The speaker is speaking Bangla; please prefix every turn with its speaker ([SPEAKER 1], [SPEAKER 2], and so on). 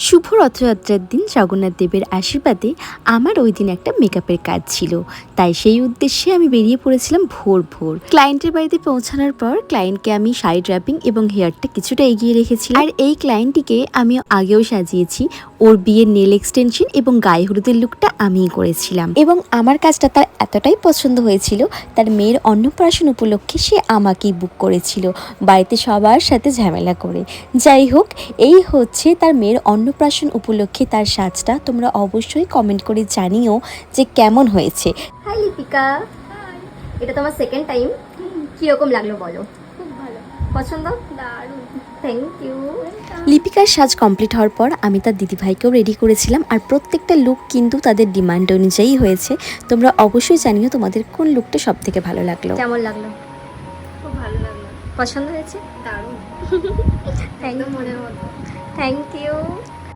[SPEAKER 1] শুভ রথযাত্রার দিন জগন্নাথ দেবের আশীর্বাদে আমার ওই দিন একটা মেকআপের কাজ ছিল, তাই সেই উদ্দেশ্যে আমি বেরিয়ে পড়েছিলাম ভোর ভোর। ক্লায়েন্টের বাড়িতে পৌঁছানোর পর ক্লায়েন্টকে আমি শাড়ি ড্র্যাপিং এবং হেয়ারটা কিছুটা এগিয়ে রেখেছিলাম। আর এই ক্লায়েন্টটিকে আমি আগেও সাজিয়েছি, ওর বিয়ের নেল এক্সটেনশন এবং গায়ে হলুদের লুকটা আমিই করেছিলাম এবং আমার কাজটা তার এতটাই পছন্দ হয়েছিল, তার মেয়ের অন্নপ্রাশন উপলক্ষে সে আমাকেই বুক করেছিল বাড়িতে সবার সাথে ঝামেলা করে। যাই হোক, এই হচ্ছে তার মেয়ের অন্নপ্রাশন উপলক্ষে তার সাজটা। তোমরা অবশ্যই কমেন্ট করে জানিও যে কেমন হয়েছে।
[SPEAKER 2] হাই লিপিকা, এটা তোমার সেকেন্ড টাইম, কীরকম লাগলো বলো?
[SPEAKER 3] খুব ভালো,
[SPEAKER 2] পছন্দ?
[SPEAKER 3] দারুণ,
[SPEAKER 2] থ্যাংক ইউ।
[SPEAKER 1] লিপিকার সাজ কমপ্লিট হওয়ার পর আমি তার দিদিভাইকেও রেডি করেছিলাম, আর প্রত্যেকটা লুক কিন্তু তাদের ডিমান্ড অনুযায়ী হয়েছে। তোমরা অবশ্যই জানিও তোমাদের কোন লুকটা সব থেকে ভালো লাগলো।
[SPEAKER 2] কেমন লাগলো?
[SPEAKER 3] খুব ভালো লাগলো,
[SPEAKER 2] পছন্দ হয়েছে?
[SPEAKER 3] দারুণ,
[SPEAKER 2] থ্যাংক
[SPEAKER 3] একদম মনের মতো।
[SPEAKER 2] Thank you.